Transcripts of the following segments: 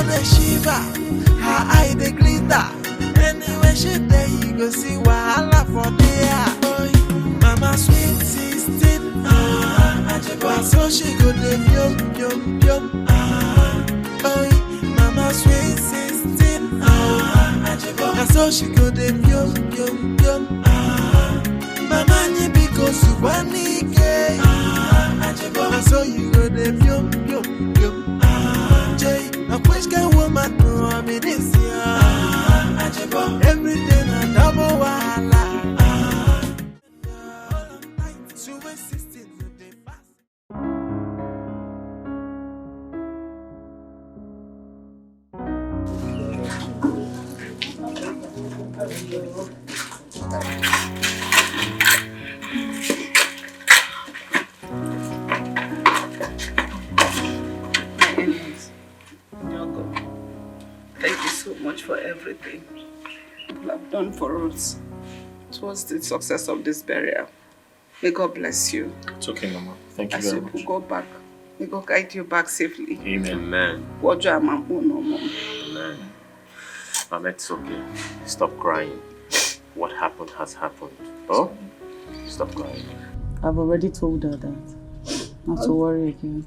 the shiver, her eye the glitter. Anyway, she there, you go see wahala for there. Oh, mama sweet 16, so she go the yum yum yum. Oh, mama sweet 16, so she go the yum yum yum. Mama ni because you want it, so you go the yum yum yum. Jay, a quick woman to me this year. Everything a double wahala. So we're 16 today fast. Thank you so much for everything you have done for us towards the success of this burial. May God bless you. It's okay, Mama. Thank you very much. As you go back, may God guide you back safely. Amen. Amen. Mama, it's okay. Stop crying. What happened has happened. Oh? Stop crying. I've already told her that. Not to worry again.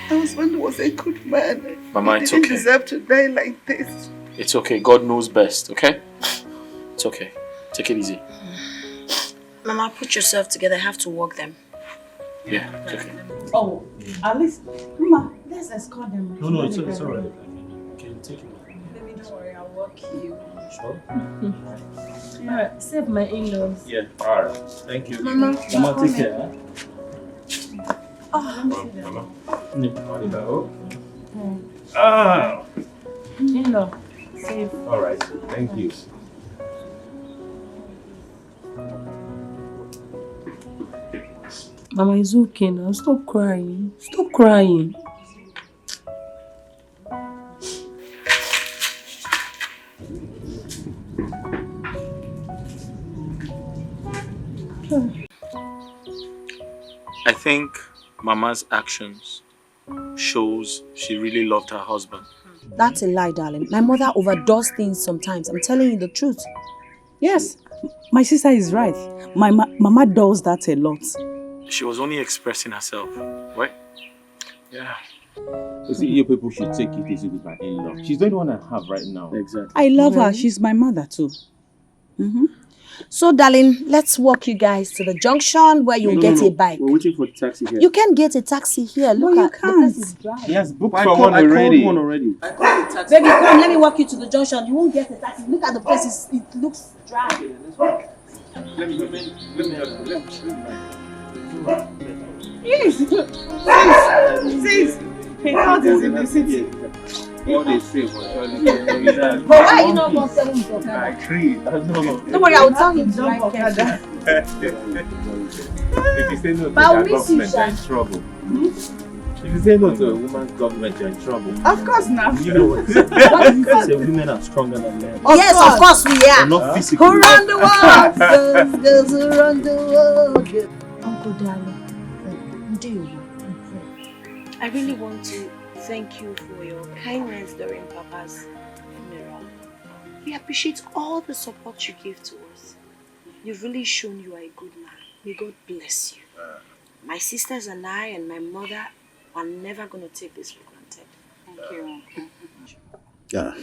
My husband was a good man. Mama, it's okay. He didn't deserve to die like this. It's okay. God knows best, okay? It's okay. Take it easy. Mama, put yourself together. I have to walk them. Yeah, it's okay. Oh, at least, Mama, let's escort them. No, it's alright. You can take it. Baby, don't worry. I'll walk you. Sure? Alright, save my in-laws. Yeah, alright. Thank you. Mama, take care. Huh? Mama. Ah! In-law, save. Alright, thank you. Mama, it's okay now. Stop crying. Stop crying. I think Mama's actions shows she really loved her husband. that's a lie, darling. My mother overdoes things sometimes. I'm telling you the truth. Yes, my sister is right. My mama does that a lot. She was only expressing herself, right? Yeah. You see, you people should take it easy with my in-law. She's the only one I have right now. Exactly. I love her. She's my mother too. So, darling, let's walk you guys to the junction where you get a bike. We're waiting for the taxi here. You can get a taxi here. Look you at can't. the place is dry. He has booked for one already. Baby, come, let me walk you to the junction. You won't get a taxi. Look at the place. It looks dry. Let me help you. Yes. Sis. Health is in the city. What they say was But why are you not going to tell him to I agree. Don't worry, I will tell him to ride careful. If you say no to But I'll that miss you, government, you're in trouble. If you say no to a woman's government, you're in trouble. Of course not. You know what? Say women are stronger than men. Yes, of course we are. They're not physically. Who run the world? Girls who run the world. Uncle darling, do you? I really want to thank you for your kindness during Papa's funeral. We appreciate all the support you gave to us. You've really shown you are a good man. May God bless you. My sisters and I and my mother are never going to take this for granted. Thank you. Yeah.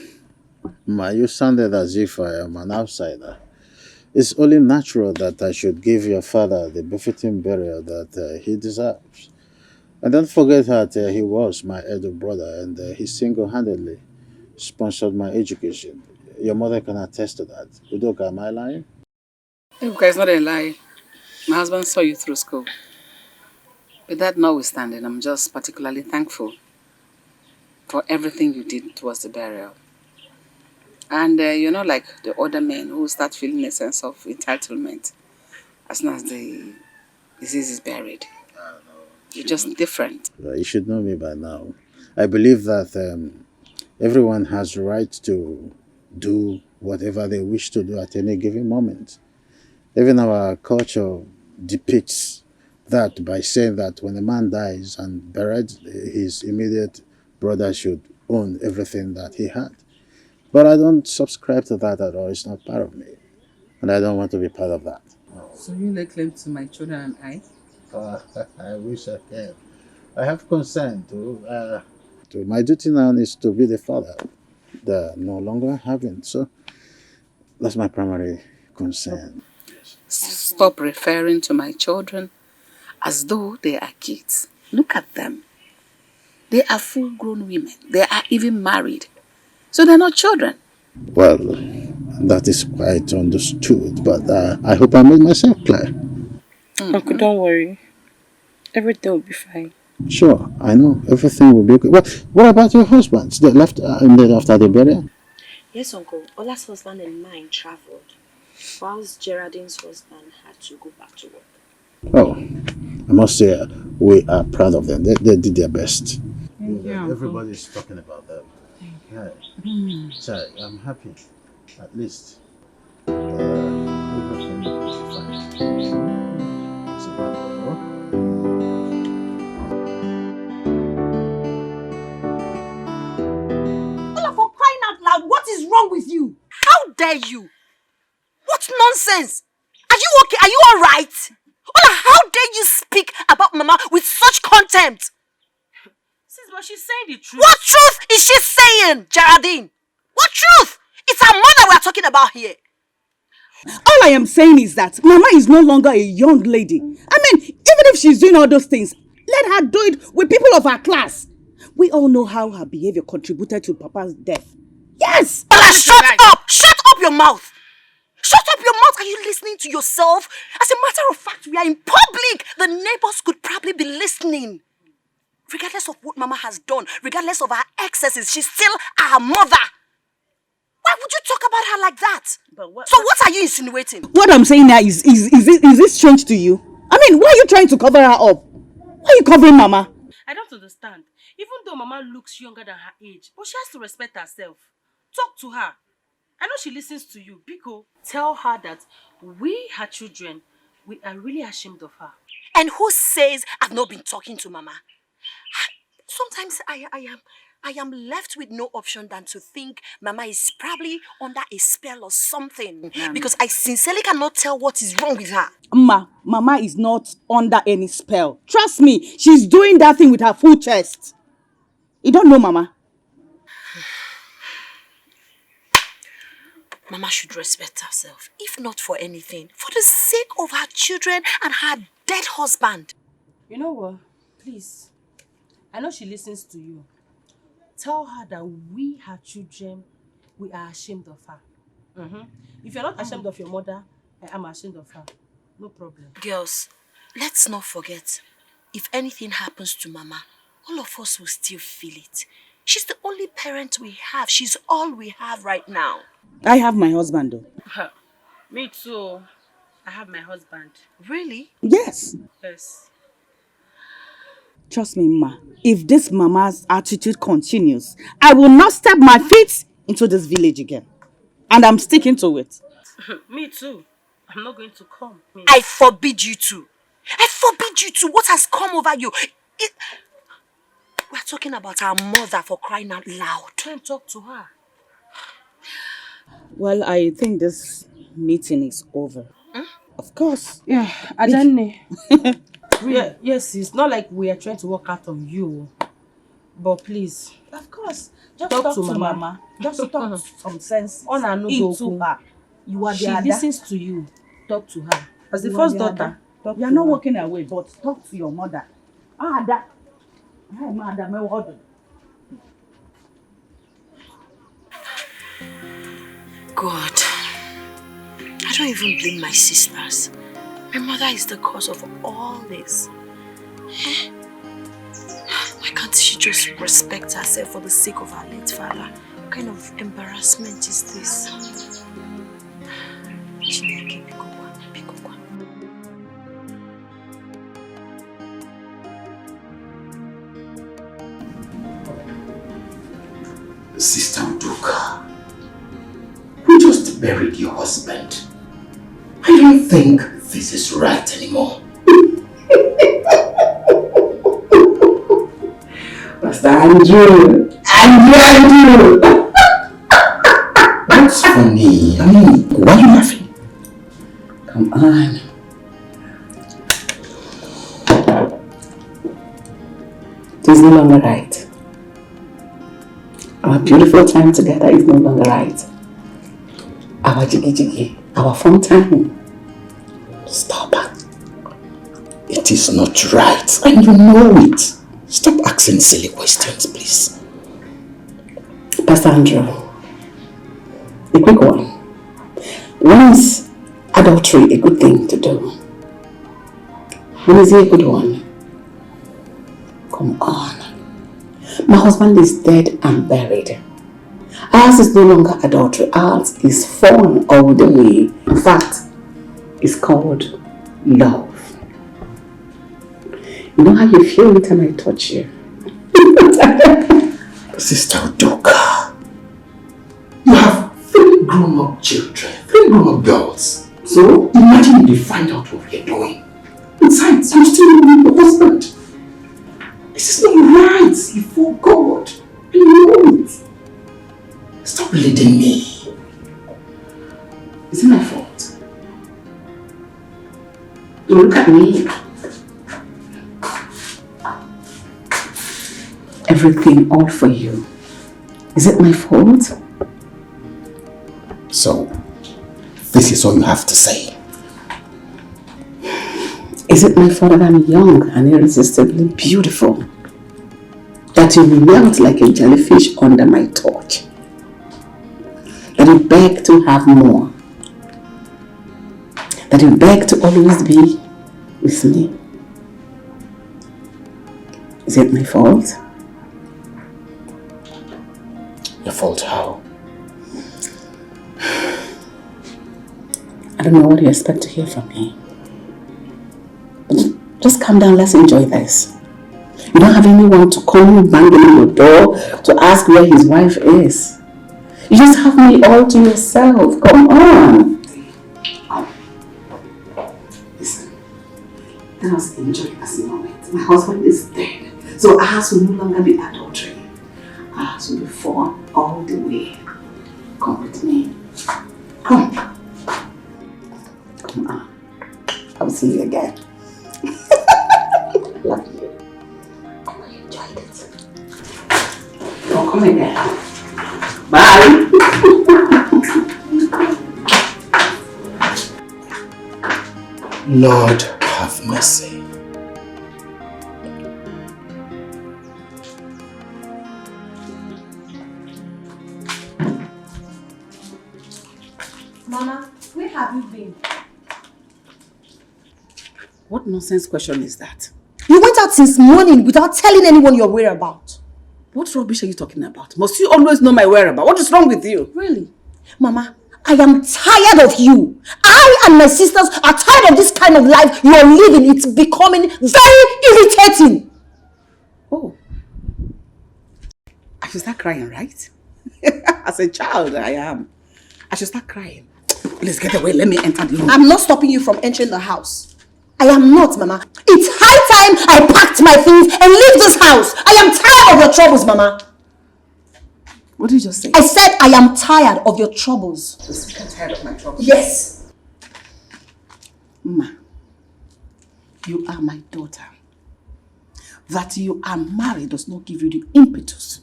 Ma, you sounded as if I am an outsider. It's only natural that I should give your father the befitting burial that he deserves. And don't forget that he was my elder brother and he single-handedly sponsored my education. Your mother can attest to that. Udoka, am I lying? Ebuka, it's not a lie. My husband saw you through school. But that notwithstanding, I'm just particularly thankful for everything you did towards the burial. And you're not like the other men who start feeling a sense of entitlement as soon as the disease is buried. You're just different. You should know me by now. I believe that everyone has the right to do whatever they wish to do at any given moment. Even our culture depicts that by saying that when a man dies and buried, his immediate brother should own everything that he had. But I don't subscribe to that at all. It's not part of me. And I don't want to be part of that. So you lay claim to my children and I? I wish I can. I have consent to my duty now is to be the father. They're no longer having. So that's my primary concern. Stop referring to my children as though they are kids. Look at them. They are full-grown women. They are even married. So they're not children. Well, that is quite understood, but I hope I made myself clear. Uncle, don't worry. Everything will be fine. Sure, I know everything will be okay. What about your husbands? They left after the burial? Yes, Uncle. Ola's husband and mine traveled, whilst Geraldine's husband had to go back to work. Oh, I must say we are proud of them. They did their best. Everybody's talking about them. So I'm happy, at least. Everything is fine. It's a wonderful. For crying out loud, what is wrong with you? How dare you? What nonsense! Are you okay? Are you alright? Ola, how dare you speak about Mama with such contempt? Sis, but she's saying the truth. What truth is she saying, Geraldine? What truth? It's her mother we're talking about here. All I am saying is that Mama is no longer a young lady. I mean, even if she's doing all those things, let her do it with people of her class. We all know how her behavior contributed to Papa's death. Yes! Ola, shut up! Shut up your mouth! Shut up your mouth! Are you listening to yourself? As a matter of fact, we are in public. The neighbors could probably be listening. Regardless of what Mama has done, regardless of her excesses, she's still our mother. Why would you talk about her like that? So what are you insinuating? What I'm saying now is this strange to you? I mean, why are you trying to cover her up? Why are you covering Mama? I don't understand. Even though Mama looks younger than her age, but she has to respect herself. Talk to her. I know she listens to you. Biko, tell her that we, her children, we are really ashamed of her. And who says I've not been talking to Mama? Sometimes I am left with no option than to think Mama is probably under a spell or something. Because I sincerely cannot tell what is wrong with her. Mama is not under any spell. Trust me, she's doing that thing with her full chest. You don't know Mama? Mama should respect herself, if not for anything, for the sake of her children and her dead husband. You know what? Please, I know she listens to you. Tell her that we, her children, we are ashamed of her. If you're not ashamed of your mother, I am ashamed of her. No problem. Girls, let's not forget, if anything happens to Mama, all of us will still feel it. She's the only parent we have. She's all we have right now. I have my husband though. Me too. I have my husband. Really? Yes. Yes. Trust me, Ma. If this Mama's attitude continues, I will not step my feet into this village again. And I'm sticking to it. Me too. I'm not going to come. I forbid you to. I forbid you to. What has come over you? We're talking about our mother, for crying out loud. Don't talk to her. Well, I think this meeting is over. Of course. Yeah, Adane. Yes, it's not like we are trying to work out on you. But please. Of course. Just talk to Mama. Just talk some sense into her. She listens to you. Talk to her. As the first daughter. You are not walking away, but talk to your mother. Ada. Hey, madam, my word. God, I don't even blame my sisters. My mother is the cause of all this. Why can't she just respect herself for the sake of her late father? What kind of embarrassment is this? Sister Udoka, you just buried your husband. I don't think this is right anymore. Pastor Andrew, I do. What's funny? I mean, why are you laughing? Come on. It is no longer right. Our beautiful time together is no longer right. Our jiggy, our fun time. Stop. It is not right, and you know it. Stop asking silly questions, please. Pastor Andrew, a quick one. When is adultery a good thing to do? When is it a good one? Come on. My husband is dead and buried. Ours is no longer adultery. Ours is fun all the way. In fact, it's called love. You know how you feel every time I touch you? Sister Udoka, you have 3 grown-up children, 3 grown-up girls. So imagine if they find out what we're doing. Besides, I'm still your husband. This is not right before God. You know it. Stop leading me. Is it my fault? Don't look at me. Everything all for you. Is it my fault? So, this is all you have to say. Is it my fault that I'm young and irresistibly beautiful? That you melt like a jellyfish under my torch? That you beg to have more? That you beg to always be with me? Is it my fault? Your fault how? I don't know what you expect to hear from me. But just calm down, let's enjoy this. You don't have anyone to come banging on your door to ask where his wife is. You just have me all to yourself. Come on. Listen, let us enjoy this moment. My husband is dead, so ours will no longer be adultery. Ours will be fun all the way. Come with me. Come. Come on. I'll see you again. Love you. Oh, I enjoyed it. Oh, come again. Bye. Lord, have mercy. Mama, where have you been? What nonsense question is that? You went out since morning without telling anyone your whereabouts. What rubbish are you talking about? Must you always know my whereabouts? What is wrong with you? Really? Mama, I am tired of you. I and my sisters are tired of this kind of life you are living. It's becoming very irritating. Oh. I should start crying, right? As a child, I am. I should start crying. Please get away. Let me enter the room. I'm not stopping you from entering the house. I am not, Mama. It's high time I packed my things and leave this house. I am tired of your troubles, Mama. What did you just say? I said I am tired of your troubles. I'm tired of my troubles. Yes. Ma, you are my daughter. That you are married does not give you the impetus,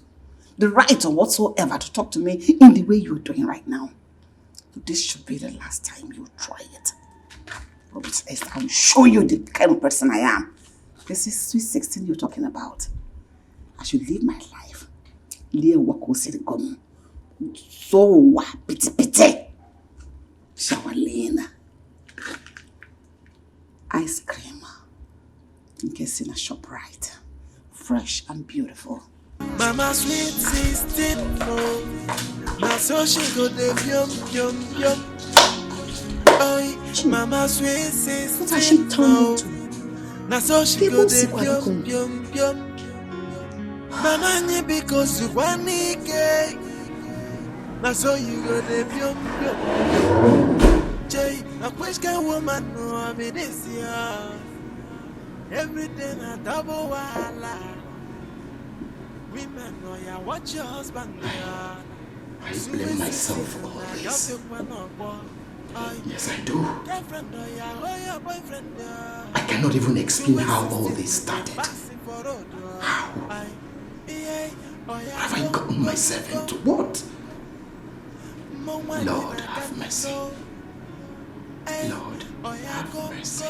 the right or whatsoever to talk to me in the way you're doing right now. This should be the last time you try it. I'll show you the kind of person I am. This is sweet 16 you're talking about. I should live my life. So pity. Shower lane. Ice cream. In case in a shop right. Fresh and beautiful. Mama sweet 16, now so she go the yum. Oh, Mama sweet 16, what has she turned into? Now so she go the yum. Mama ni because you want it. Now so you go the yum. Jay, a question woman no I'm in this year. Everything I double wala. We I blame myself for all this. Yes, I do. I cannot even explain how all this started. How? Have I gotten myself into what? Lord, have mercy. Lord, have mercy.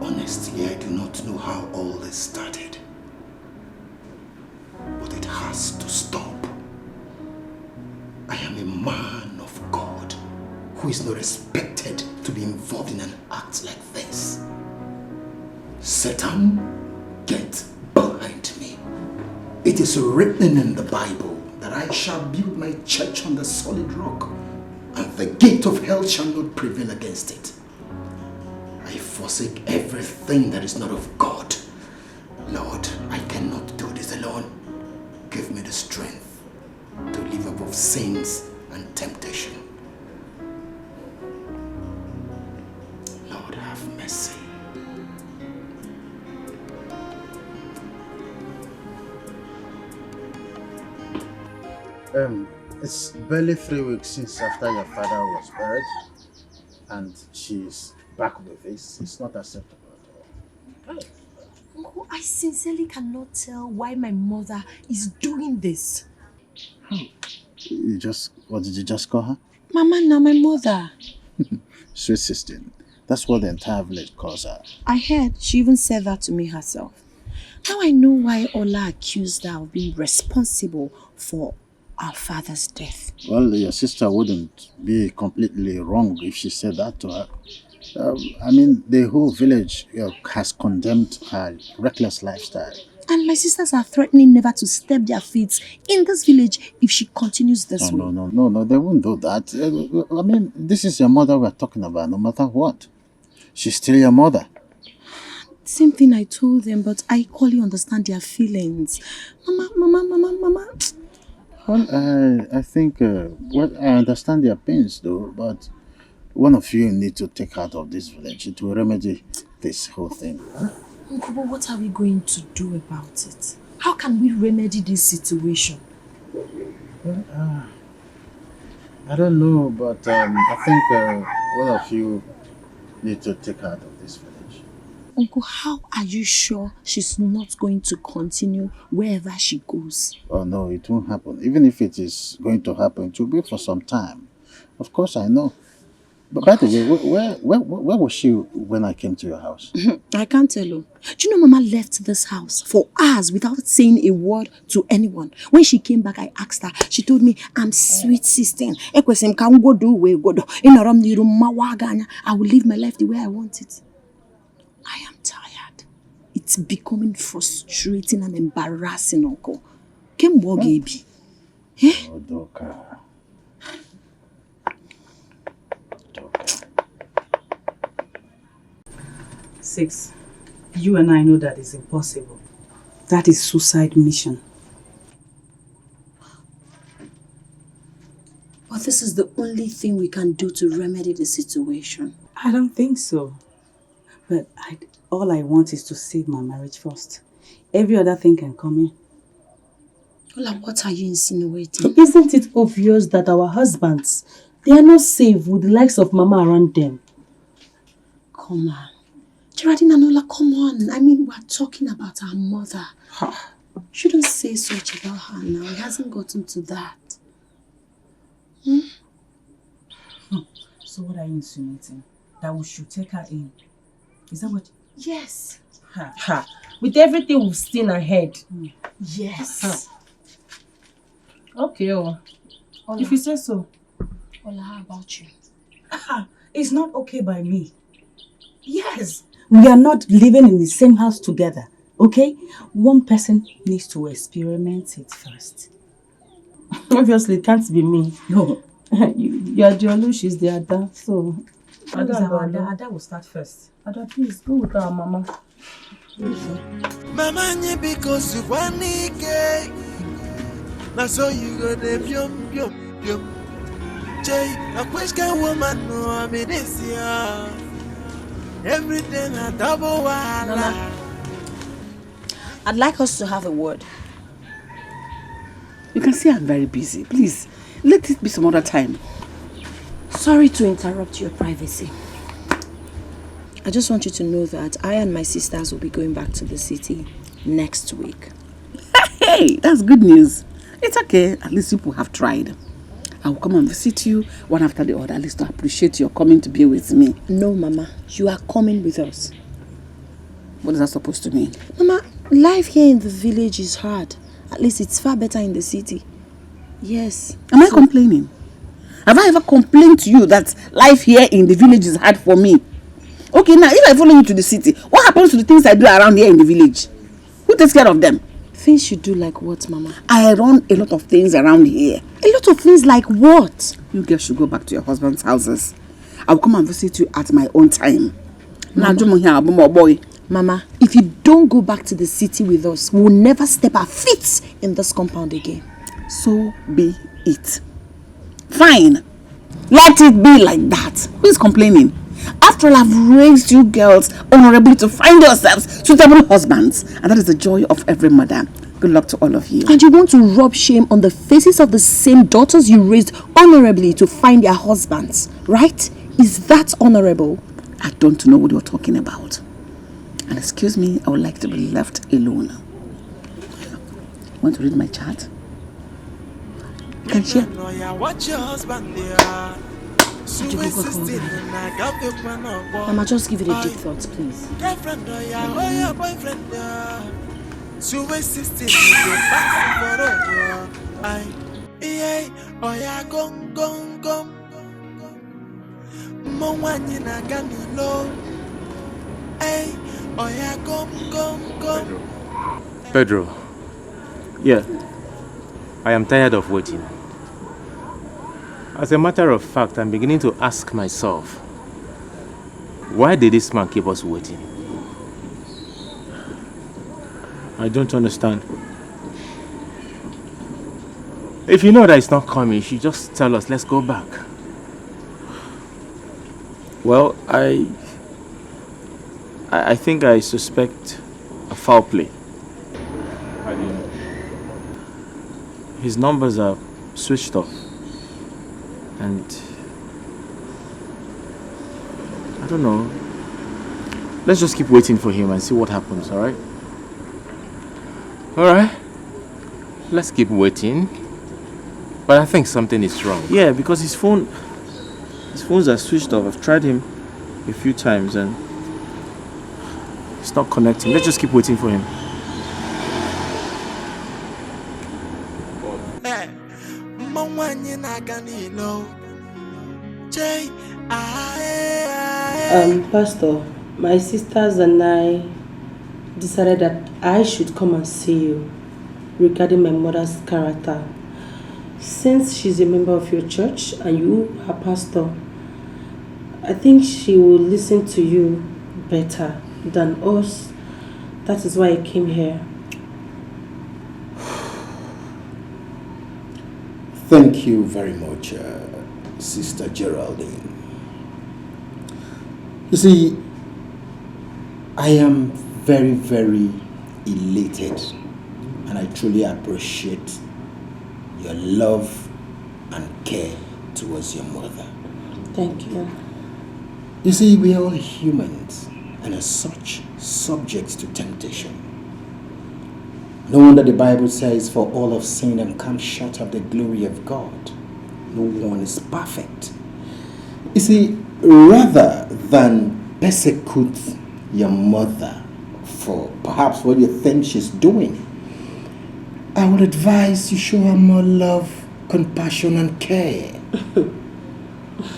Honestly, I do not know how all this started. But it has to stop. I am a man of God who is not expected to be involved in an act like this. Satan, get behind me. It is written in the Bible that I shall build my church on the solid rock, and the gate of hell shall not prevail against it. I forsake everything that is not of God. Lord, I cannot do this alone. Give me the strength to live above sins and temptation. Lord, have mercy. It's barely 3 weeks since after your father was buried, and she's back with this. It's not acceptable at all. Uncle, I sincerely cannot tell why my mother is doing this. What did you just call her? Mama, now my mother. Sweet 16. That's what the entire village calls her. I heard she even said that to me herself. Now I know why Ola accused her of being responsible for our father's death. Well, your sister wouldn't be completely wrong if she said that to her. I mean, the whole village has condemned her reckless lifestyle. And my sisters are threatening never to step their feet in this village if she continues this way. No, they won't do that. I mean, this is your mother we're talking about, no matter what. She's still your mother. Same thing I told them, but I equally understand their feelings. Mama. Well, I think, I understand their pains though, but one of you need to take her out of this village. It will remedy this whole thing. Uncle, but what are we going to do about it? How can we remedy this situation? Well, I don't know, but I think one of you need to take her out of this village. Uncle, how are you sure she's not going to continue wherever she goes? Oh no, it won't happen. Even if it is going to happen, it will be for some time. Of course, I know. But by the way, where was she when I came to your house? I can't tell you. Do you know Mama left this house for hours without saying a word to anyone? When she came back, I asked her. She told me, I'm sweet sister. I will live my life the way I want it. I am tired. It's becoming frustrating and embarrassing, Uncle. Kem Wogebi. Eh? Oh, Doka. 6. You and I know that is impossible. That is suicide mission. But this is the only thing we can do to remedy the situation. I don't think so. But all I want is to save my marriage first. Every other thing can come in. Ola, what are you insinuating? Isn't it obvious that our husbands, they are not safe with the likes of Mama around them? Come on. Geraldine and Ola, come on. I mean, we're talking about our mother. Shouldn't say such about her now. It hasn't gotten to that. So what are you insinuating? That we should take her in? Is that what? Yes. With everything we've seen ahead. Yes. Okay, Ola. If you say so. Ola, how about you? It's not okay by me. Yes. We are not living in the same house together, okay? One person needs to experiment it first. Obviously, it can't be me. No. You are the Olu, she's the Ada, so... Ada will start first. Ada, please, go with our Mama. Mama, because you want it, now so you go there, pyom. Jay, a question woman, no, I mean this year. Everything a double wala. I'd like us to have a word. You can see I'm very busy. Please, let it be some other time. Sorry to interrupt your privacy. I just want you to know that I and my sisters will be going back to the city next week. Hey, that's good news. It's okay. At least people have tried. I will come and visit you one after the other, at least to appreciate your coming to be with me. No, Mama. You are coming with us. What is that supposed to mean? Mama, life here in the village is hard. At least it's far better in the city. Yes. Am I complaining? Have I ever complained to you that life here in the village is hard for me? Okay, now if I follow you to the city, what happens to the things I do around here in the village? Who takes care of them? Things you do like what, Mama? I run a lot of things around here. A lot of things like what? You girls should go back to your husband's houses. I will come and visit you at my own time. Mama, if you don't go back to the city with us, we'll never step our feet in this compound again. So be it. Fine. Let it be like that. Who is complaining? After all, I've raised you girls honorably to find yourselves suitable husbands. And that is the joy of every mother. Good luck to all of you. And you want to rub shame on the faces of the same daughters you raised honorably to find their husbands, right? Is that honorable? I don't know what you're talking about. And excuse me, I would like to be left alone. Want to read my chart? You can share. Watch your husband there. Mama, just give it a deep thought, please. Girlfriend, oh, boyfriend, so sister, you back for oh yeah, gong. Mwanyi na ganilo. Hey, oh yeah, gong. Pedro. Yeah. I am tired of waiting. As a matter of fact, I'm beginning to ask myself, why did this man keep us waiting? I don't understand. If you know that it's not coming, you should just tell us, let's go back. Well, I think I suspect a foul play. How do you know? His numbers are switched off. And I don't know. Let's just keep waiting for him and see what happens, alright? Alright. Let's keep waiting. But I think something is wrong. Yeah, because his phones are switched off. I've tried him a few times and it's not connecting. Let's just keep waiting for him. Pastor, my sisters and I decided that I should come and see you regarding my mother's character. Since she's a member of your church and you, her pastor, I think she will listen to you better than us. That is why I came here. Thank you very much, Sister Geraldine. You see, I am very, very elated and I truly appreciate your love and care towards your mother. Thank you. You see, we are all humans and as such, subject to temptation. No wonder the Bible says, for all have sinned and come short of the glory of God. No one is perfect. You see, rather than persecute your mother for perhaps what you think she's doing, I would advise you show her more love, compassion, and care.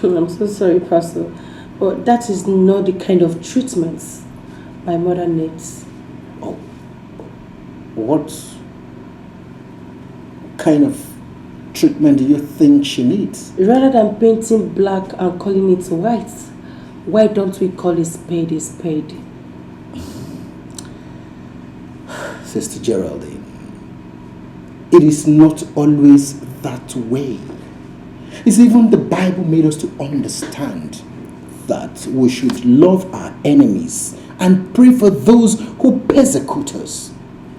I'm so sorry, Pastor, but that is not the kind of treatment my mother needs. Oh, what kind of treatment do you think she needs? Rather than painting black and calling it white, why don't we call a spade a spade? Sister Geraldine, it is not always that way. It's even the Bible made us to understand that we should love our enemies and pray for those who persecute us,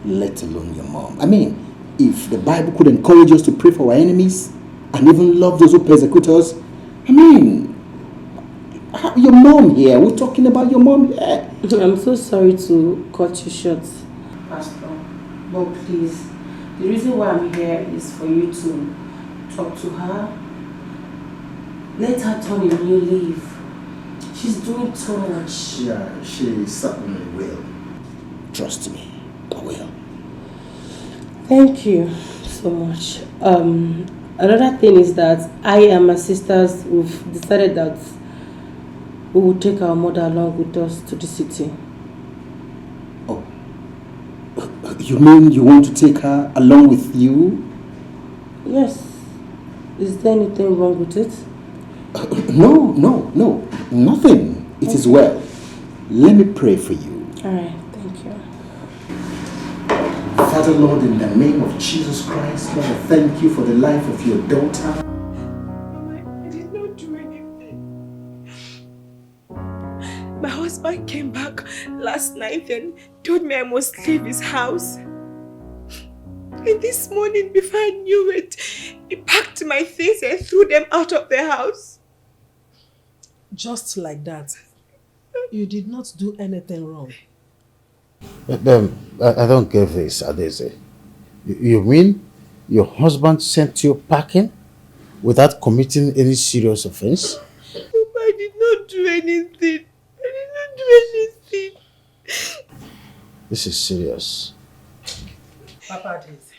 let alone your mom. I mean, if the Bible could encourage us to pray for our enemies and even love those who persecute us, I mean, your mom here, we're talking about your mom here. I'm so sorry to cut you short, Pastor, but please, the reason why I'm here is for you to talk to her. Let her turn a new leaf. She's doing too much. Yeah, she certainly will. Trust me, I will. Thank you so much. Another thing is that I and my sisters, we've decided that we will take our mother along with us to the city. Oh, you mean you want to take her along with you? Yes. Is there anything wrong with it? No, nothing. It is well. Let me pray for you. Alright, thank you. Father, Lord, in the name of Jesus Christ, Lord, I thank you for the life of your daughter. I did not do anything. My husband came back last night and told me I must leave his house. And this morning, before I knew it, he packed my things and threw them out of the house. Just like that. You did not do anything wrong. I don't get this, Adeze. You mean your husband sent you packing without committing any serious offense? I did not do anything. I did not do anything. This is serious. Papa Daisy,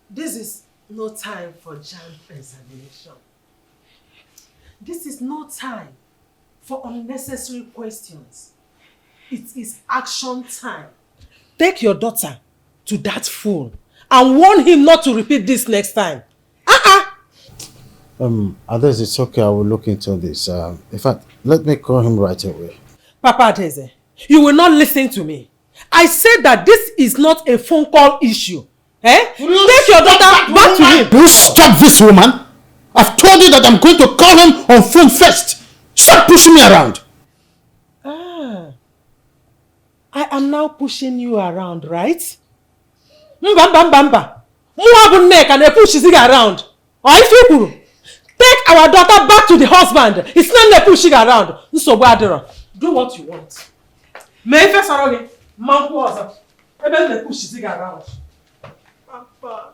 this is no time for jam examination. This is no time for unnecessary questions. It is action time. Take your daughter to that fool and warn him not to repeat this next time. Adeze, it's okay. I will look into this. In fact, let me call him right away. Papa Daisy, you will not listen to me. I said that this is not a phone call issue. Take your daughter back to him. Do you stop this woman? I've told you that I'm going to call him on phone first. Stop pushing me around. I am now pushing you around, right? Mbamba. Muabu neck and push his around. Or if you take our daughter back to the husband. It's not pushing around. Do what you want. May first around. Papa,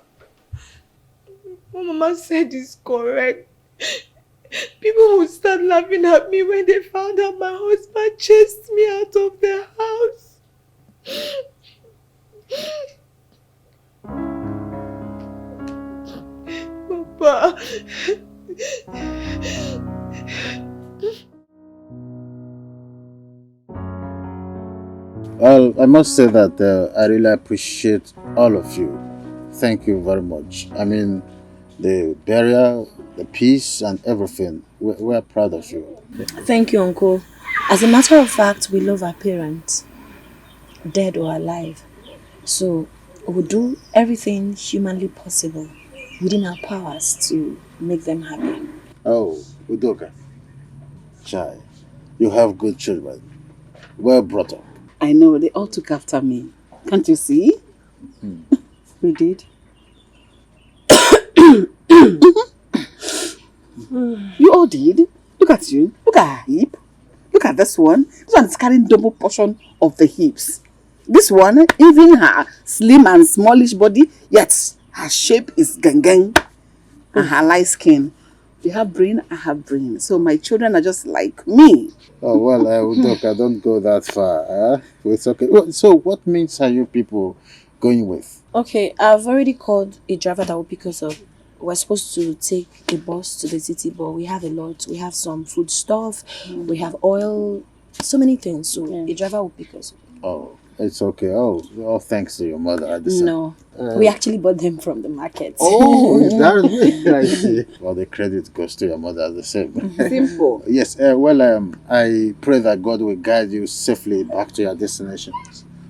what Mama said is correct. People would start laughing at me when they found out my husband chased me out of the house. Papa. Well, I must say that I really appreciate all of you. Thank you very much. I mean, the burial, the peace and everything. We're proud of you. Thank you, Uncle. As a matter of fact, we love our parents, dead or alive. So we'll do everything humanly possible within our powers to make them happy. Oh, Udoka. Chai, you have good children. Well brought up. I know, they all took after me. Can't you see? We did. You all did. Look at you. Look at her hip. Look at this one. This one is carrying double portion of the hips. This one, even her slim and smallish body, yet her shape is gang and her light skin. You have brain, I have brain. So my children are just like me. Oh, well, Udoka, don't go that far. It's okay. Well, so what means are you people going with? Okay, I've already called a driver that will pick us up. We're supposed to take a bus to the city, but we have a lot. We have some food stuff, we have oil, so many things. So a driver will pick us up. Oh, it's okay. Oh, thanks to your mother. No, we actually bought them from the market. Oh, that's me. I see. Well, the credit goes to your mother the same. Simple. Yes, I pray that God will guide you safely back to your destination.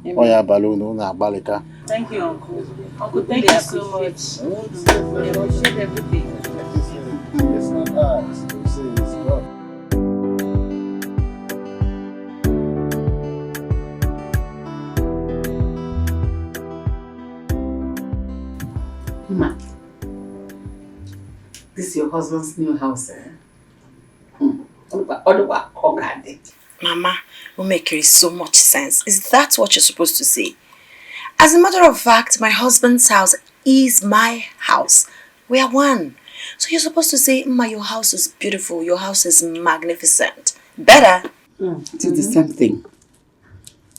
Oya balloon, balika. Thank you, Uncle. Uncle, thank you so much. We appreciate everything. Ma, this is your husband's new house, eh? Mama, will make so much sense. Is that what you're supposed to say? As a matter of fact, my husband's house is my house. We are one. So you're supposed to say, Ma, your house is beautiful. Your house is magnificent. Better. It is the same thing.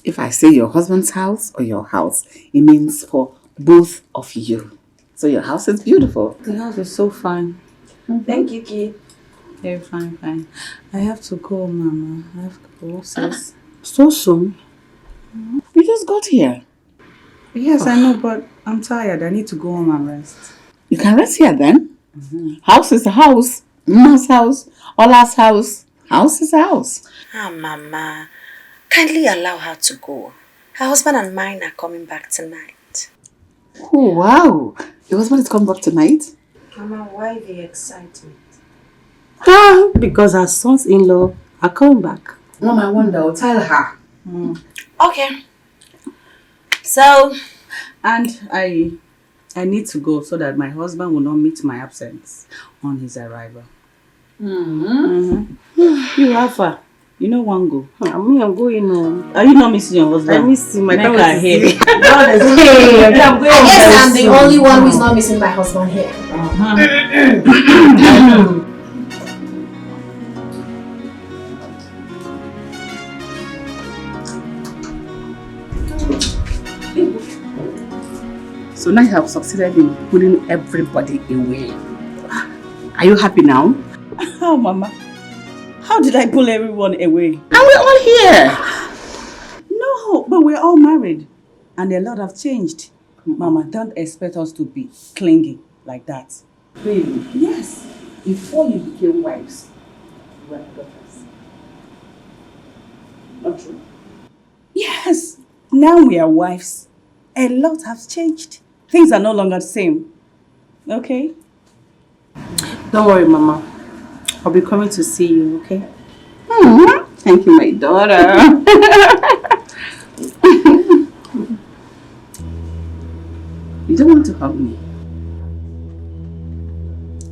If I say your husband's house or your house, it means for both of you. So your house is beautiful. The house is so fine. Thank you, Kid. Very fine, fine. I have to go, Mama. I have to go, sis. So soon? We just got here. Yes, I know, but I'm tired. I need to go home and rest. You can rest here then. House is a house. Mama's house. Ola's house. House is a house. Ah, Mama. Kindly allow her to go. Her husband and mine are coming back tonight. Oh, wow. Your husband is coming back tonight? Mama, why the excitement? Because her sons-in-law are coming back. Mama, I wonder. I'll tell her. Okay. So, and I need to go so that my husband will not meet my absence on his arrival. You have her. You know one go. I'm going home. Are you not missing your husband? I miss him. I can't hear. I guess I'm the only one who's not missing my husband here. So now you have succeeded in pulling everybody away. Are you happy now? How, Mama? How did I pull everyone away? And we're all here. No, but we're all married. And a lot have changed. Mama, don't expect us to be clingy like that. Really? Yes. Before you became wives, you were daughters. Not true? Yes. Now we are wives. A lot has changed. Things are no longer the same. Okay? Don't worry, Mama. I'll be coming to see you, okay? Thank you, my daughter. You don't want to hug me?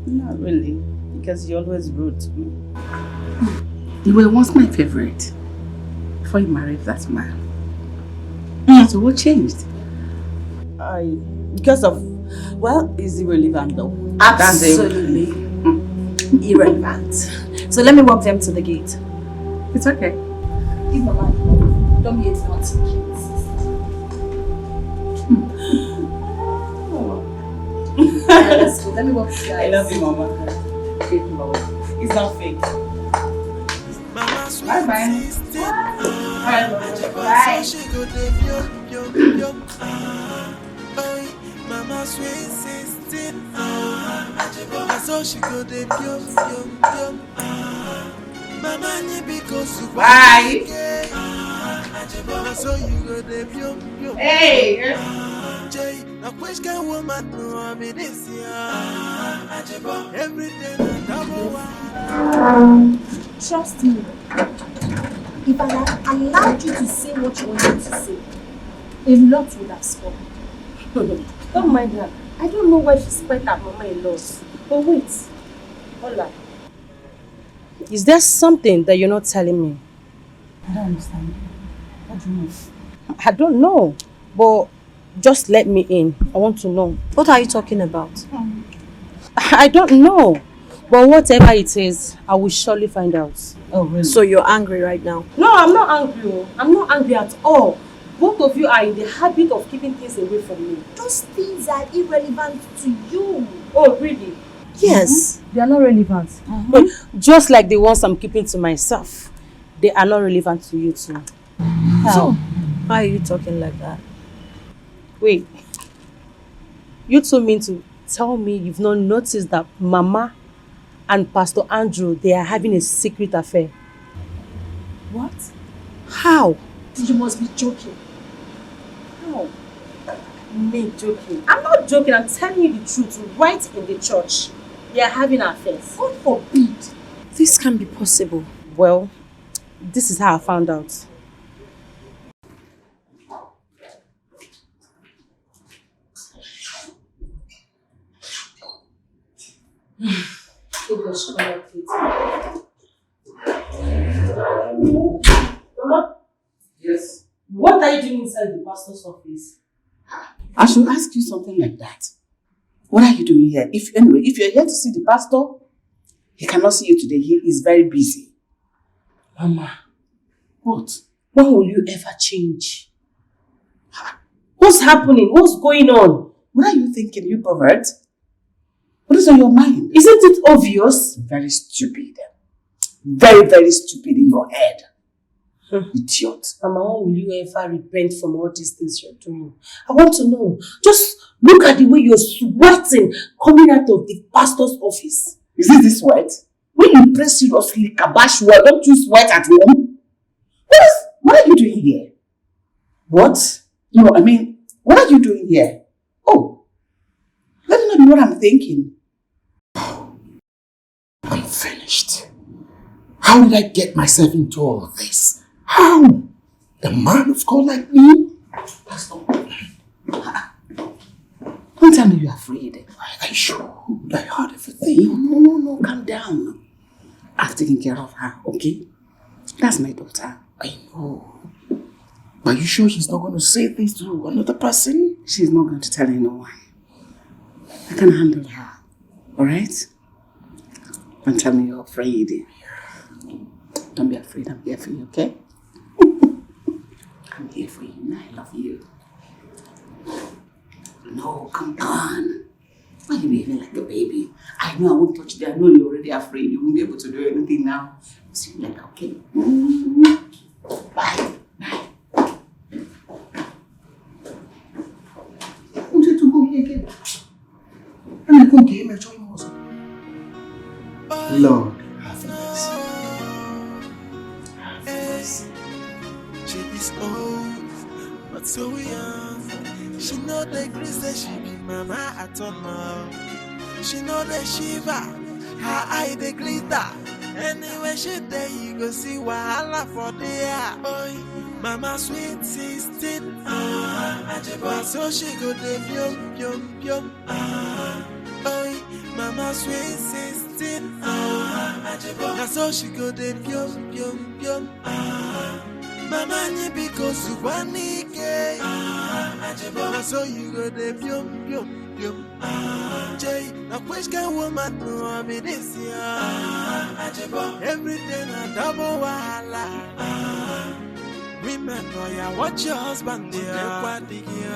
Not really. Because you're always rude to me. You were once my favorite. Before you married that man. So what changed? Because of, well, it's irrelevant though. Absolutely irrelevant. So let me walk them to the gate. It's okay. Give Mama, don't be a naughty kid. Let's go. Let me walk you guys. I love you, Mama. Fake love. It's not fake. Bye bye. Bye. Bye. Mama sweet 16. So she go de pium. Mama ni because you bye. So you go de pium. Hey. Jay, a question woman no I'm in this year. Everything Trust me. If I had allowed you to say what you wanted to say, a lot would have spoken. Don't mind her. I don't know why she spent her mama-in-laws. But wait. Hola. Is there something that you're not telling me? I don't understand. What do you mean? I don't know. But just let me in. I want to know. What are you talking about? I don't know. But whatever it is, I will surely find out. Oh, really? So you're angry right now? No, I'm not angry. I'm not angry at all. Both of you are in the habit of keeping things away from me. Those things are irrelevant to you. Oh, really? Yes. They are not relevant. Just like the ones I'm keeping to myself. They are not relevant to you too. How? So, why are you talking like that? Wait. You two mean to tell me you've not noticed that Mama and Pastor Andrew, they are having a secret affair? What? How? You must be joking. How? Me joking? I'm not joking. I'm telling you the truth right in the church. They are having affairs. God forbid. This can't be possible. Well, this is how I found out. Mama? Yes. What are you doing inside the pastor's office? I should ask you something like that. What are you doing here? If you're here to see the pastor, he cannot see you today. He is very busy. Mama. What? When will you ever change? What's happening? What's going on? What are you thinking, you pervert? What is on your mind? Isn't it obvious? Very stupid. Very, very stupid in your head. Idiot. Mama, when will you ever repent from all these things you're doing? I want to know. Just look at the way you're sweating coming out of the pastor's office. Is it this sweat? When you pray seriously, kabash, well, don't you sweat at home? What are you doing here? What? No, I mean, what are you doing here? Oh, let me know what I'm thinking. I'm finished. How did I get myself into all of this? How? A man of God like me? Pastor, don't tell me you're afraid. I should. I heard everything. No, calm down. I've taken care of her, okay? That's my daughter. I know. But you sure she's not going to say this to another person? She's not going to tell anyone. I can handle her, alright? Don't tell me you're afraid. Don't be afraid, I'm here for you, okay? I'm here for you and I love you. No, come on. Why are you behaving like a baby? I know I won't touch you. I know you're already afraid. You won't be able to do anything now. See you later, okay? Bye. I want you to go here again. And I go game and join also. Lord, have mercy. She is old, but so young. She know the grace that she be mama at all now. She know the shiva, her eye the glitter. Anyway, she there you go see wahala for there. Oi, mama sweet 16. So she go the yum. Oi, mama sweet 16. So she go the yum. Mama ni because you want ke. So you go the yum. Jay, now which kind woman no I mean this year? Everything a double wahala. Women know ya watch your husband there.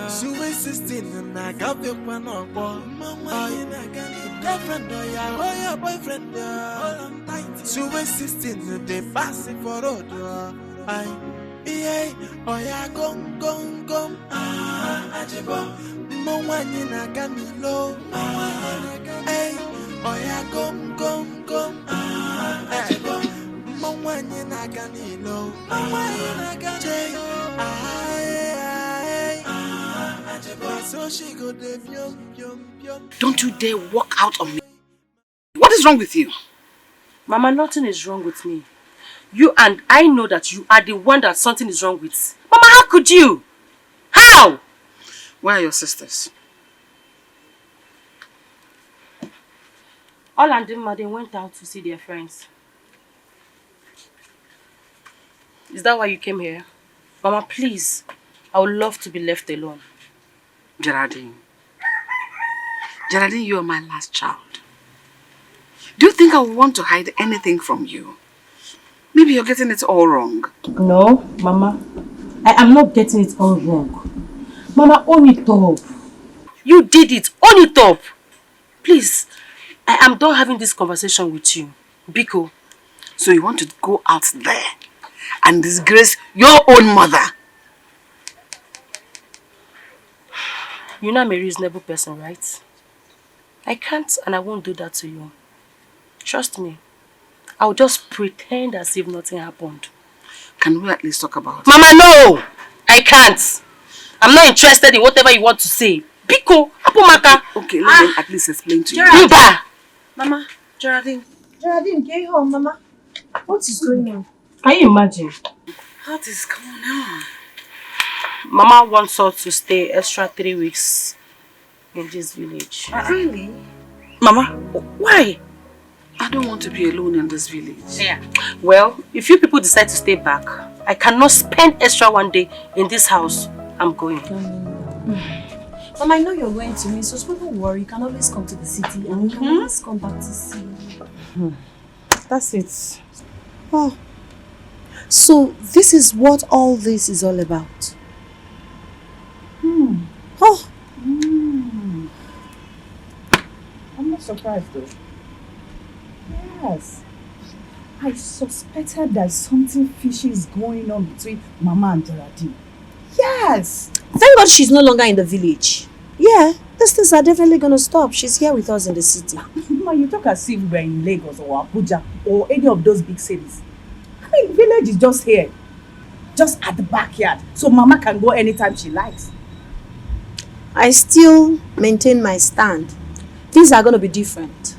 Suwe 16 and I got your one on board. Mama, girlfriend know ya, oh your boyfriend there. Suwe 16 they pass it for road. Oh ya gum. Mwanyi na ganilo. Hey, oh ya gum. Mwanyi na ganilo. So she go the yum. Don't you dare walk out on me. What is wrong with you? Mama, nothing is wrong with me. You and I know that you are the one that something is wrong with. Mama, how could you? How? Where are your sisters? All and Dimma, they went out to see their friends. Is that why you came here? Mama, please. I would love to be left alone. Geraldine, you are my last child. Do you think I would want to hide anything from you? Maybe you're getting it all wrong. No, Mama. I am not getting it all wrong. Mama, own it up. You did it. Own it up. Please, I am done having this conversation with you. Biko. So you want to go out there and disgrace your own mother? You know I'm a reasonable person, right? I can't and I won't do that to you. Trust me. I'll just pretend as if nothing happened. Can we at least talk about it? Mama, no! I can't. I'm not interested in whatever you want to say. Biko, Apumaka. Okay, let me at least explain to you. Mba! Mama, Geraldine, get home, Mama. What is going on? Can you imagine? What is going on? Mama wants us to stay extra 3 weeks in this village. Really? Mama, why? I don't want to be alone in this village. Yeah. Well, if you people decide to stay back, I cannot spend extra 1 day in this house. I'm going. Mama, I know you're going to me, so don't worry. You can always come to the city and you can always come back to see you. That's it. Oh. So this is what all this is all about. Oh. I'm not surprised though. Yes. I suspected that something fishy is going on between Mama and Geraldine. Yes. Thank God she's no longer in the village. Yeah, these things are definitely going to stop. She's here with us in the city. Ma, you talk as if we're in Lagos or Abuja or any of those big cities. I mean, village is just here. Just at the backyard. So Mama can go anytime she likes. I still maintain my stand. Things are going to be different.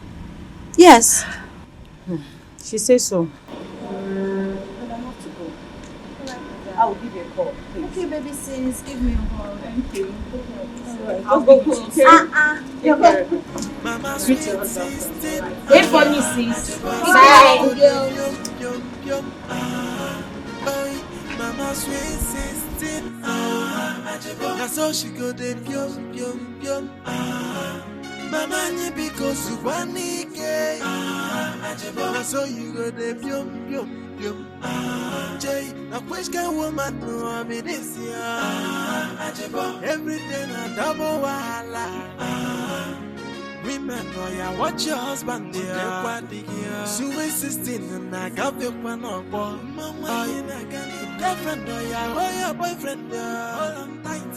Yes. She says so. I will give you a call, please. Okay, baby sis, give me a call. Thank you. Alright, I'll go home, okay? You're welcome. Wait for me, sis. Mama sweet sister, that's all she go dey pyom pyom pyom. Mama ni because you want it, that's all you go dey pyom pyom pyom. Jay, na which kind woman no I be this year? Everything a double wahala. Women know ya watch your husband there. Sweet sister, and I got your one up. Girlfriend or your boyfriend there.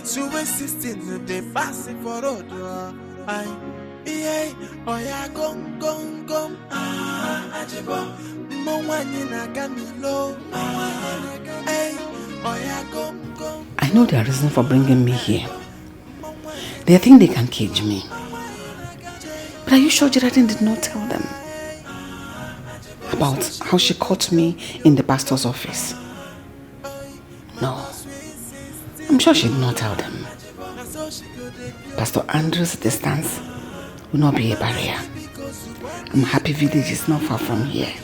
Sweet sister, they pass it for road. Yeah, oh yeah, gong gong gong. I know their reason for bringing me here. They think they can cage me. But are you sure Geraldine did not tell them about how she caught me in the pastor's office? No. I'm sure she did not tell them. Pastor Andrew's distance will not be a barrier. I'm happy village is not far from here.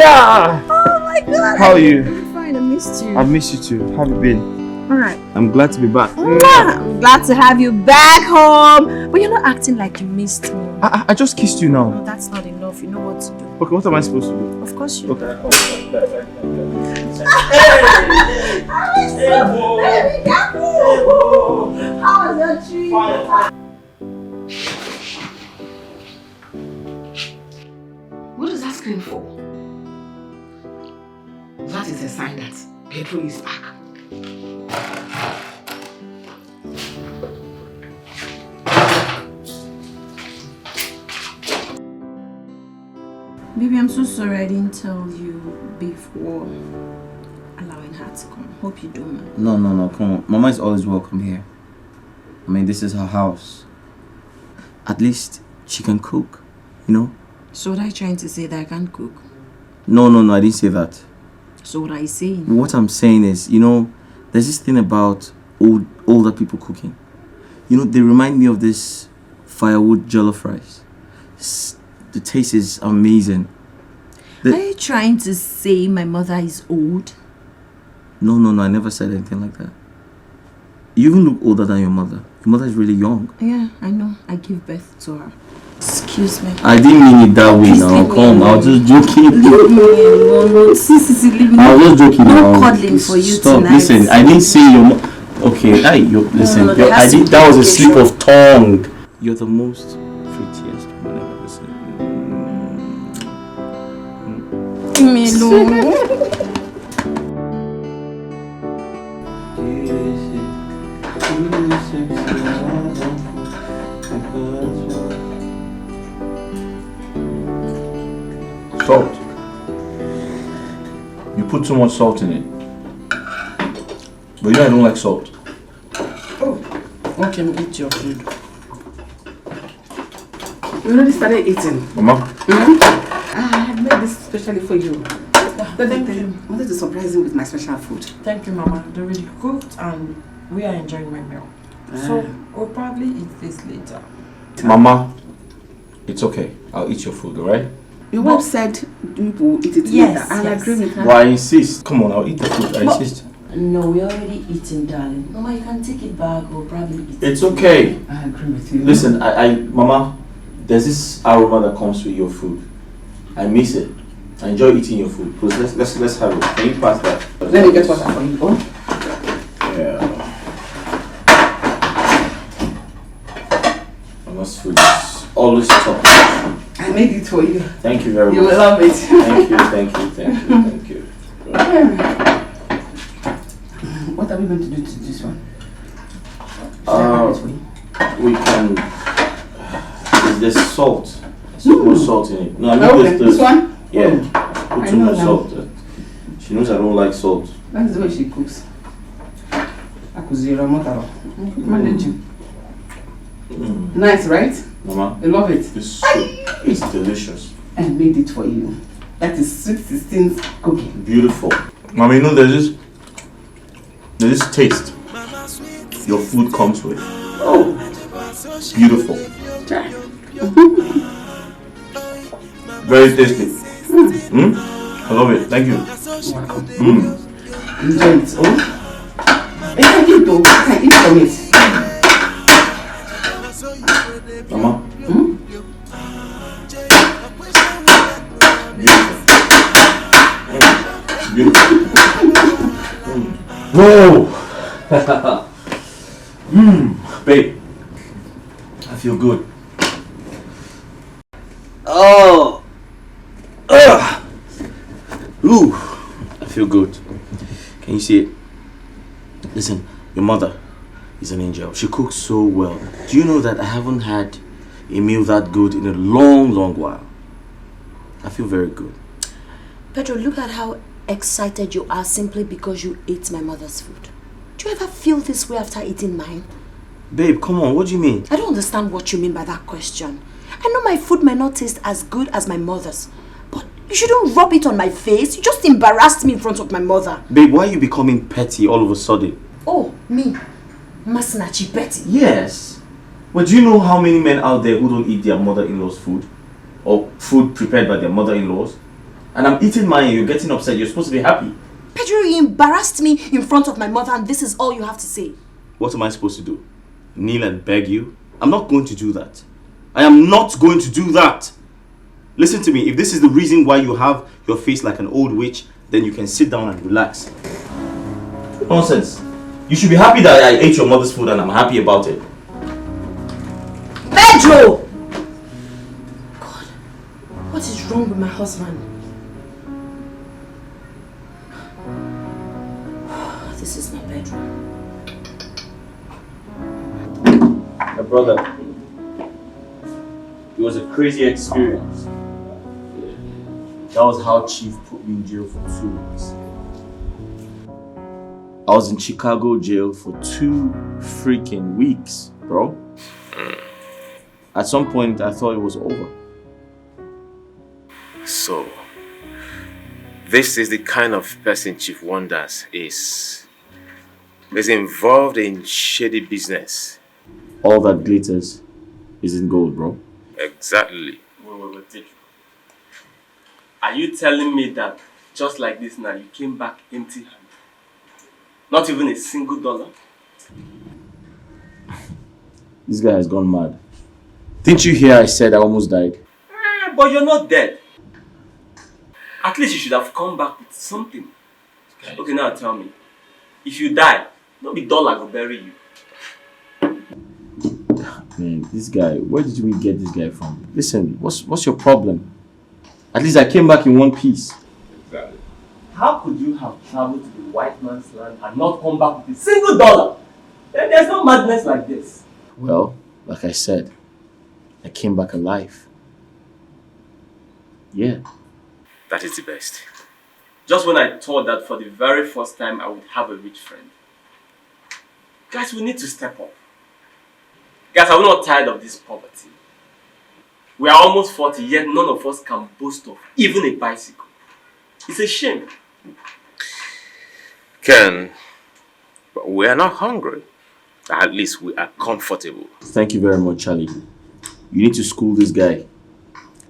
Yeah. Oh my God. How are you? I'm fine. I missed you. I've missed you too. How have you been? Alright. I'm glad to be back. I'm glad to have you back home. But you're not acting like you missed me. I just kissed you now. No, that's not enough. You know what to do. Okay, what am I supposed to do? Of course you Okay. How was your trip? What is that scream for? That is a sign that Pedro is back. Baby, I'm so sorry I didn't tell you before allowing her to come. Hope you don't mind. No, come on. Mama is always welcome here. I mean, this is her house. At least she can cook, you know? So what are you trying to say, that I can't cook? No, I didn't say that. So what are you saying? What I'm saying is, you know, there's this thing about older people cooking. You know, they remind me of this firewood jollof rice. The taste is amazing. Are you trying to say my mother is old? No, I never said anything like that. You even look older than your mother. Your mother is really young. Yeah, I know. I give birth to her. Excuse me. I didn't mean it that way. Please now. Come, I was just joking. Leave me alone. Leave me. I was just joking. No now. cuddling for you Stop. tonight. Listen, I didn't say your okay. Listen, No, there I has to did. be That was a slip communication. of tongue. You're the most prettiest woman I've ever seen. leaving me alone. Salt. You put too much salt in it. But you know I don't like salt. Okay, eat your food. You already started eating. Mama? I have made this specially for you. Thank you. I wanted to surprise you with my special food. Thank you, Mama. They're really cooked and we are enjoying my meal. So we'll probably eat this later. Mama, it's okay. I'll eat your food, alright? Your wife said you will eat it Yes, later. I'll yes. agree with her. But I insist. Come on, I'll eat the food. I insist. No, we're already eating, darling. Mama, you can take it back. We'll probably eat It's okay. I agree with you. Listen, Mama, there's this aroma that comes with your food. I miss it. I enjoy eating your food. Please, let's have it. Can you pass that? Let me get water for you. Oh. Yeah. Mama's food is always top. I made it for you. Thank you very much. You will love it. Thank you. What are we going to do to this one? We can. There's salt. There's too much salt in it. No, I mean this one? Yeah. Put too much salt. She knows I don't like salt. That's the way she cooks. Nice, right? Mama. I love it. This soup is delicious. I made it for you. That is Sweet 16's cooking. Beautiful. Mama, you know there's this taste your food comes with. Oh. Beautiful. Very tasty. I love it. Thank you. Enjoy it. Oh. You can eat though. You can eat from it. Mama. Beautiful. Whoa! Babe, I feel good. Oh! Ooh! I feel good. Can you see it? Listen, your mother is an angel. She cooks so well. Do you know that I haven't had a meal that good in a long, long while? I feel very good. Pedro, look at how excited you are simply because you ate my mother's food. Do you ever feel this way after eating mine? Babe, come on, what do you mean? I don't understand what you mean by that question. I know my food might not taste as good as my mother's, but you shouldn't rub it on my face. You just embarrassed me in front of my mother. Babe, why are you becoming petty all of a sudden? Oh, me? Masnachi petty? Yes. But do you know how many men out there who don't eat their mother-in-law's food? Or food prepared by their mother-in-laws? And I'm eating mine and you're getting upset. You're supposed to be happy. Pedro, you embarrassed me in front of my mother and this is all you have to say. What am I supposed to do? Kneel and beg you? I'm not going to do that. I am not going to do that. Listen to me. If this is the reason why you have your face like an old witch, then you can sit down and relax. Nonsense. You should be happy that I ate your mother's food and I'm happy about it. Pedro! God, what is wrong with my husband? This is my bedroom. My brother, it was a crazy experience. That was how Chief put me in jail for 2 weeks. I was in Chicago jail for 2 freaking weeks, bro. At some point, I thought it was over. So, this is the kind of person Chief Wonders is involved in shady business. All that glitters isn't gold, bro. Exactly. Wait. Are you telling me that just like this now, you came back empty-handed? Not even a single dollar? This guy has gone mad. Didn't you hear I said I almost died? But you're not dead. At least you should have come back with something. Okay, now tell me. If you die, no be dollar go bury you. Man, this guy, where did we get this guy from? Listen, what's your problem? At least I came back in one piece. How could you have traveled to the white man's land and not come back with a single dollar? There's no madness like this. Well, like I said, I came back alive. Yeah. That is the best. Just when I thought that for the very first time I would have a rich friend. Guys, we need to step up. Guys, I'm not tired of this poverty. We are almost 40, yet none of us can boast of even a bicycle. It's a shame. Ken, but we are not hungry. At least we are comfortable. Thank you very much, Charlie. You need to school this guy.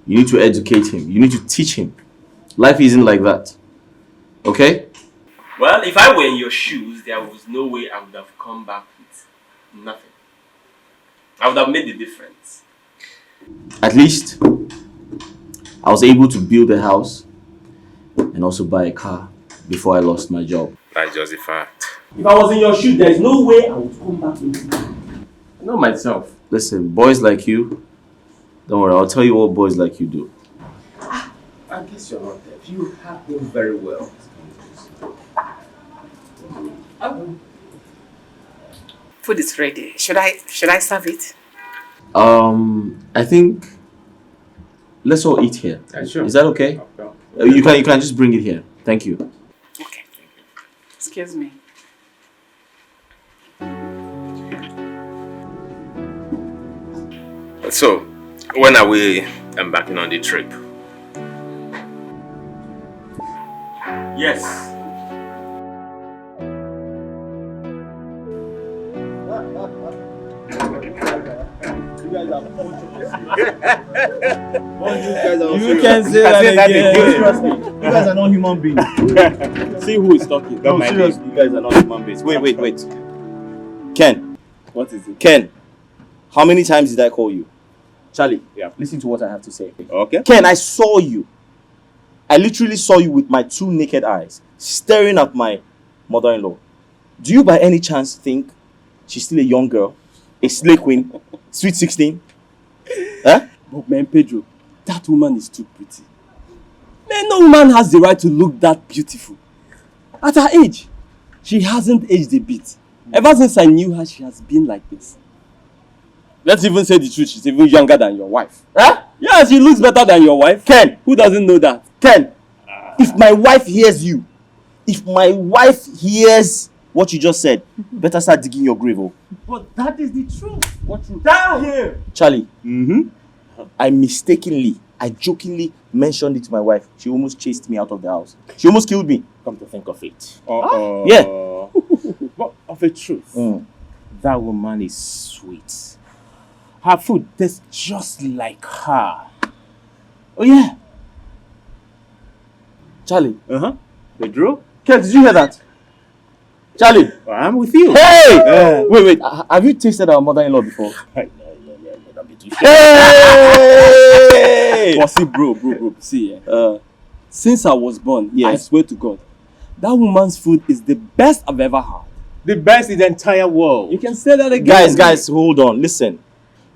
You need to educate him. You need to teach him. Life isn't like that. Okay? Well, if I were in your shoes, there was no way I would have come back with nothing. I would have made the difference. At least, I was able to build a house and also buy a car before I lost my job. That's just a fact. If I was in your shoes, there is no way I would come back into it. I know myself. Listen, boys like you, don't worry, I'll tell you what boys like you do. I guess you're not deaf. You have him very well. Food is ready. Should I serve it? I think let's all eat here. Sure. Is that okay? You can just bring it here. Thank you. Okay. Excuse me. So, when are we embarking on the trip? Yes. You can say that again. Trust me. You guys are not human beings. See who is talking. No, seriously, you guys are not human beings. Wait. Ken. What is it? Ken, how many times did I call you? Charlie, listen to what I have to say. Okay. Ken, I saw you. I literally saw you with my 2 naked eyes, staring at my mother-in-law. Do you by any chance think she's still a young girl? A slay queen? Sweet 16? Huh? But man, Pedro, that woman is too pretty. Man, no woman has the right to look that beautiful. At her age, she hasn't aged a bit. Ever since I knew her, she has been like this. Let's even say the truth, she's even younger than your wife. Huh? Yeah, she looks better than your wife. Ken! Who doesn't know that? Ken! If my wife hears you, if my wife hears what you just said, better start digging your grave. Oh. But that is the truth. What truth? Down here! Charlie, I jokingly mentioned it to my wife. She almost chased me out of the house. She almost killed me. Come to think of it. Yeah. But of a truth, that woman is sweet. Her food tastes just like her. Oh yeah. Charlie. Pedro? Ken, did you hear that? Charlie. I'm with you. Hey! Wait. Have you tasted our mother-in-law before? Hey! But see, bro. See, since I was born, I swear to God, that woman's food is the best I've ever had. The best in the entire world. You can say that again. Guys, hold on. Listen.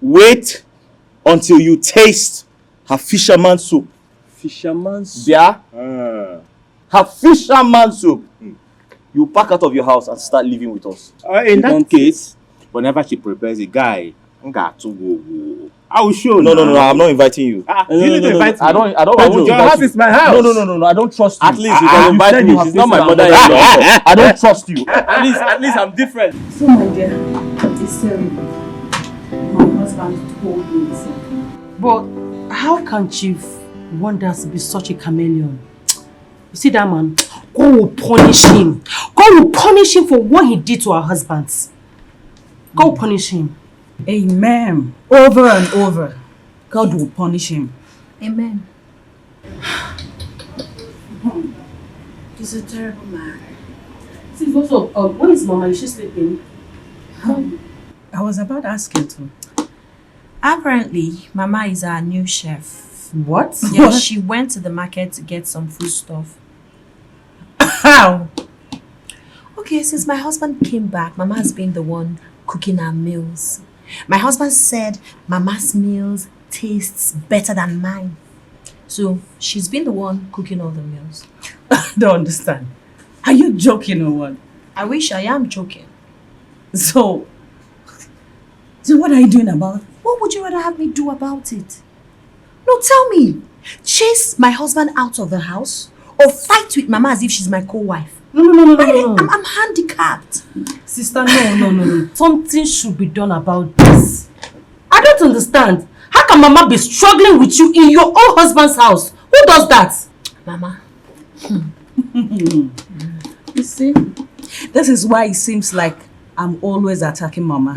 Wait until you taste her fisherman soup. Fisherman soup? Yeah? Her fisherman soup. You pack out of your house and start living with us. In that case, whenever she prepares a guy, I will show. No, I'm not inviting you. You need to invite me. I don't want to. Your house is my house. No, I don't trust you. At least you can invite me. She's not my mother-in-law. I don't trust you. At least I'm different. So my dear, it's terrible. My husband told me the same thing. But how can Chief Wonders be such a chameleon? You see that man? God will punish him. God will punish him for what he did to our husbands. God will punish him. Amen. Over and over. God will punish him. Amen. He's a terrible man. See, also, where is Mama? Is she sleeping? I was about to ask you to. Apparently, Mama is our new chef. What? Yeah, she went to the market to get some food stuff. How? Okay, since my husband came back, Mama has been the one cooking our meals. My husband said Mama's meals tastes better than mine. So she's been the one cooking all the meals. I don't understand. Are you joking or what? I wish I am joking. So what are you doing about it? What would you rather have me do about it? No, tell me. Chase my husband out of the house or fight with Mama as if she's my co-wife? No. I'm handicapped. Sister, no. Something should be done about this. I don't understand. How can Mama be struggling with you in your own husband's house? Who does that? Mama. You see? This is why it seems like I'm always attacking Mama.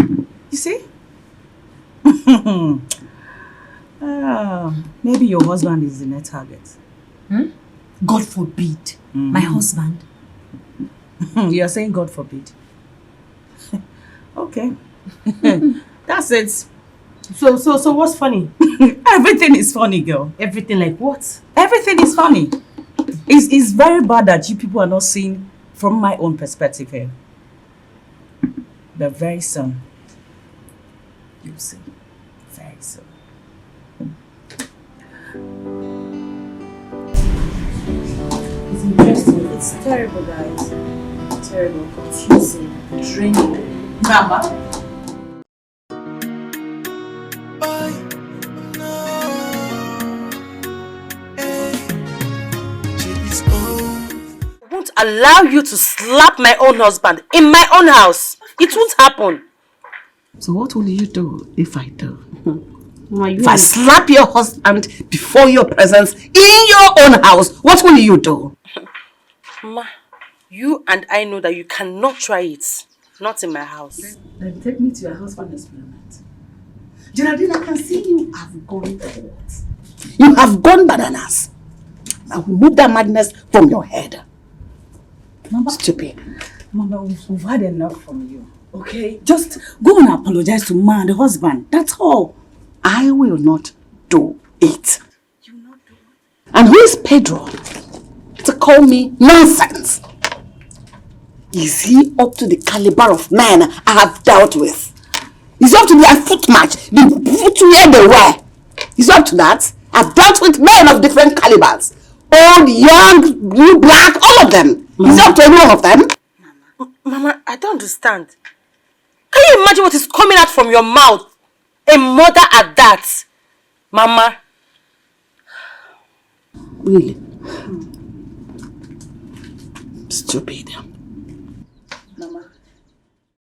You see? Maybe your husband is the net target. God forbid. My husband. You're saying God forbid. Okay. That's it. So what's funny? Everything is funny, girl. Everything like what? Everything is funny. It's very bad that you people are not seeing from my own perspective here. But very soon, you'll see. Very soon. It's interesting. It's terrible, guys. Terrible, confusing, draining. Mama. Allow you to slap my own husband in my own house. It won't happen. So what will you do if I do? If I slap your husband before your presence in your own house, what will you do? Ma, you and I know that you cannot try it. Not in my house. Then take me to your husband experiment. Geraldine, I can see you have gone forward. You have gone bananas. I will remove that madness from your head. Mama, stupid. Mama, we've had enough from you. Okay? Just go and apologize to Ma and the husband. That's all. I will not do it. You will not do it? And who is Pedro to call me nonsense? Is he up to the caliber of men I have dealt with? Is he up to their foot match? The footwear they wear? Is he up to that? I've dealt with men of different calibers. Old, young, blue, black, all of them. Is he up to any one of them? Mama, I don't understand. Can you imagine what is coming out from your mouth? A mother at that. Mama. Really? Stupid.